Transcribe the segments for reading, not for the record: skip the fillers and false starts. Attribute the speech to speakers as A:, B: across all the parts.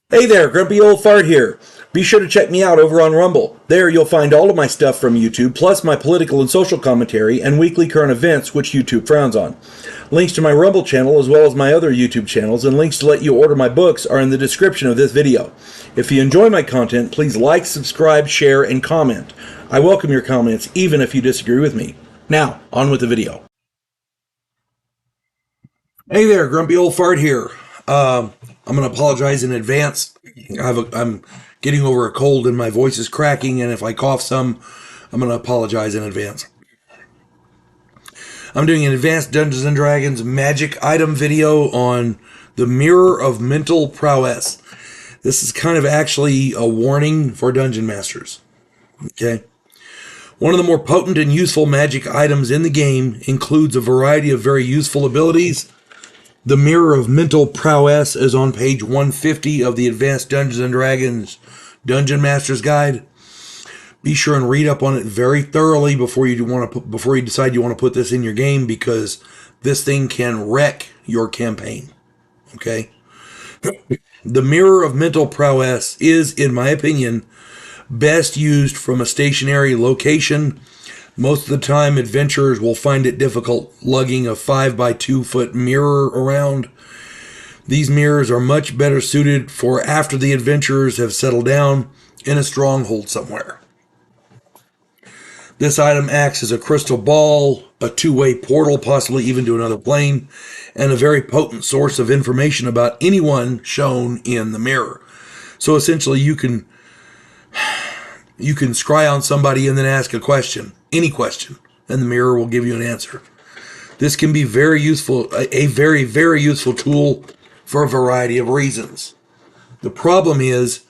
A: Hey there, Grumpy Old Fart here. Be sure to check me out over on Rumble. There you'll find all of my stuff from YouTube, plus my political and social commentary and weekly current events, which YouTube frowns on. Links to my Rumble channel, as well as my other YouTube channels, and links to let you order my books are in the description of this video. If you enjoy my content, please like, subscribe, share, and comment. I welcome your comments, even if you disagree with me. Now, on with the video. Hey there, Grumpy Old Fart here. I'm going to apologize in advance. I'm getting over a cold and my voice is cracking, and if I cough some, I'm going to apologize in advance. I'm doing an advanced Dungeons & Dragons magic item video on the Mirror of Mental Prowess. This is kind of actually a warning for Dungeon Masters. Okay. One of the more potent and useful magic items in the game includes a variety of very useful abilities. The Mirror of Mental Prowess is on page 150 of the Advanced Dungeons & Dragons Dungeon Master's Guide. Be sure and read up on it very thoroughly before you decide you want to put this in your game, because this thing can wreck your campaign. Okay? The Mirror of Mental Prowess is, in my opinion, best used from a stationary location. Most of the time, adventurers will find it difficult lugging a 5x2 foot mirror around. These mirrors are much better suited for after the adventurers have settled down in a stronghold somewhere. This item acts as a crystal ball, a two-way portal, possibly even to another plane, and a very potent source of information about anyone shown in the mirror. So essentially, you can scry on somebody and then ask a question, any question, and the mirror will give you an answer. This can be very useful, a very, very useful tool for a variety of reasons. The problem is,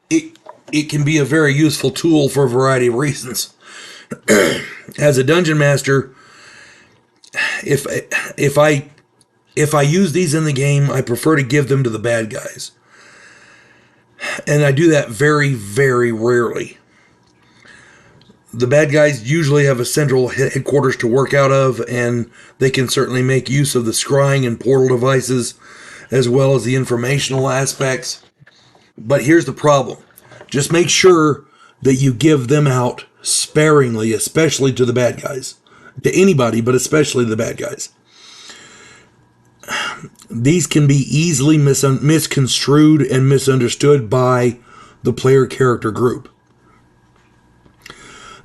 A: it can be a very useful tool for a variety of reasons. As a dungeon master, if I use these in the game, I prefer to give them to the bad guys. And I do that very, very rarely. The bad guys usually have a central headquarters to work out of, and they can certainly make use of the scrying and portal devices, as well as the informational aspects. But here's the problem. Just make sure that you give them out sparingly, especially to the bad guys. To anybody, but especially the bad guys. These can be easily misconstrued and misunderstood by the player character group.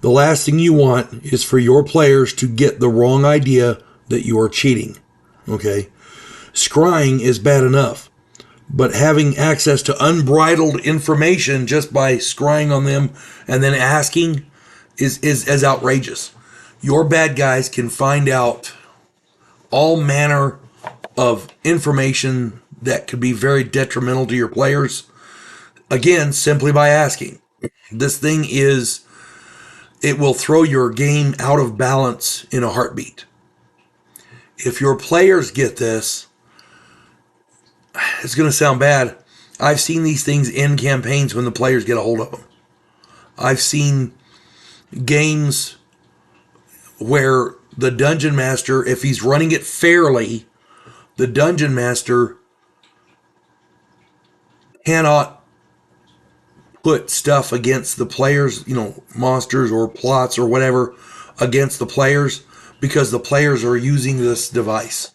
A: The last thing you want is for your players to get the wrong idea that you are cheating. Okay? Scrying is bad enough, but having access to unbridled information just by scrying on them and then asking is outrageous. Your bad guys can find out all manner of information that could be very detrimental to your players. Again, simply by asking. This thing it will throw your game out of balance in a heartbeat. If your players get this, it's going to sound bad. I've seen these things in campaigns when the players get a hold of them. I've seen games where the dungeon master, if he's running it fairly, the dungeon master cannot put stuff against the players, monsters or plots or whatever, against the players, because the players are using this device.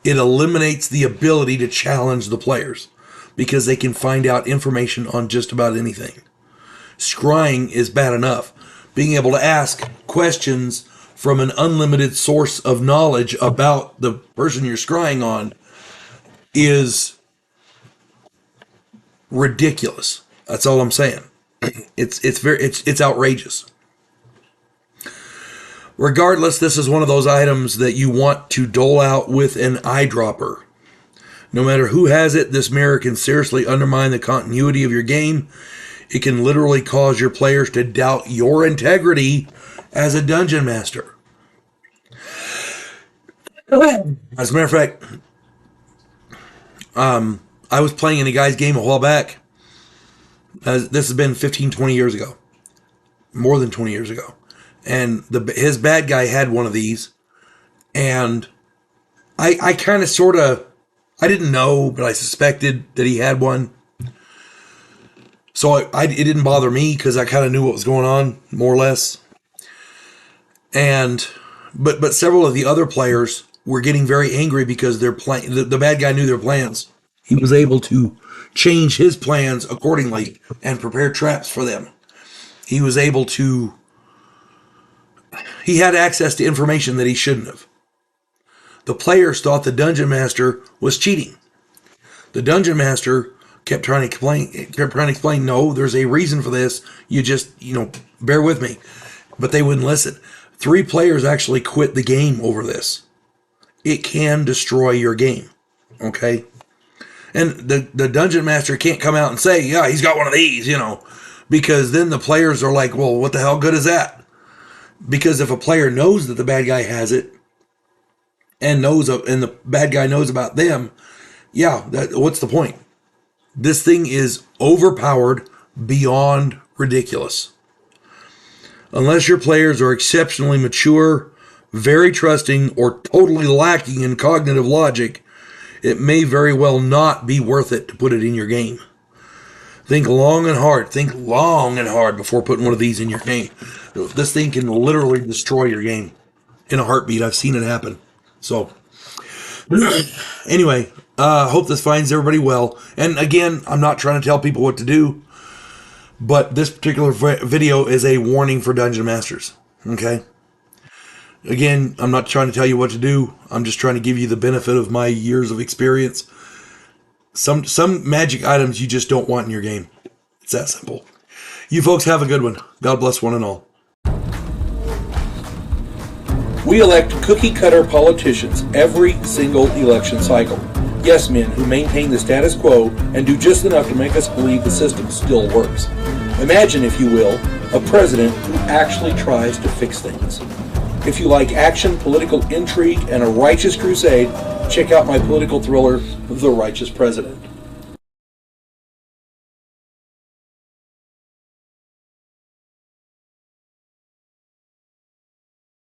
A: It eliminates the ability to challenge the players, because they can find out information on just about anything. Scrying is bad enough. Being able to ask questions from an unlimited source of knowledge about the person you're scrying on is ridiculous. That's all I'm saying. It's outrageous. Regardless, this is one of those items that you want to dole out with an eyedropper. No matter who has it, this mirror can seriously undermine the continuity of your game. It can literally cause your players to doubt your integrity as a dungeon master. As a matter of fact, I was playing in a guy's game a while back. This has been 15, 20 years ago. More than 20 years ago. And his bad guy had one of these. And I kind of sort of I didn't know, but I suspected that he had one. So it didn't bother me because I kind of knew what was going on, more or less. But several of the other players were getting very angry because the bad guy knew their plans. He was able to change his plans accordingly and prepare traps for them. He had access to information that he shouldn't have. The players thought the dungeon master was cheating. The dungeon master kept trying to explain, no, there's a reason for this. You just, bear with me. But they wouldn't listen. 3 players actually quit the game over this. It can destroy your game. Okay? And the dungeon master can't come out and say, yeah, he's got one of these, because then the players are like, well, what the hell good is that? Because if a player knows that the bad guy has it, and the bad guy knows about them, what's the point? This thing is overpowered beyond ridiculous. Unless your players are exceptionally mature, very trusting, or totally lacking in cognitive logic, it may very well not be worth it to put it in your game. Think long and hard before putting one of these in your game. This thing can literally destroy your game in a heartbeat. I've seen it happen. So, anyway, hope this finds everybody well. And again, I'm not trying to tell people what to do, but this particular video is a warning for dungeon masters. Okay? Again, I'm not trying to tell you what to do. I'm just trying to give you the benefit of my years of experience. Some magic items you just don't want in your game. It's that simple. You folks have a good one. God bless one and all.
B: We elect cookie-cutter politicians every single election cycle. Yes men who maintain the status quo and do just enough to make us believe the system still works. Imagine, if you will, a president who actually tries to fix things. If you like action, political intrigue, and a righteous crusade, check out my political thriller, The Righteous President.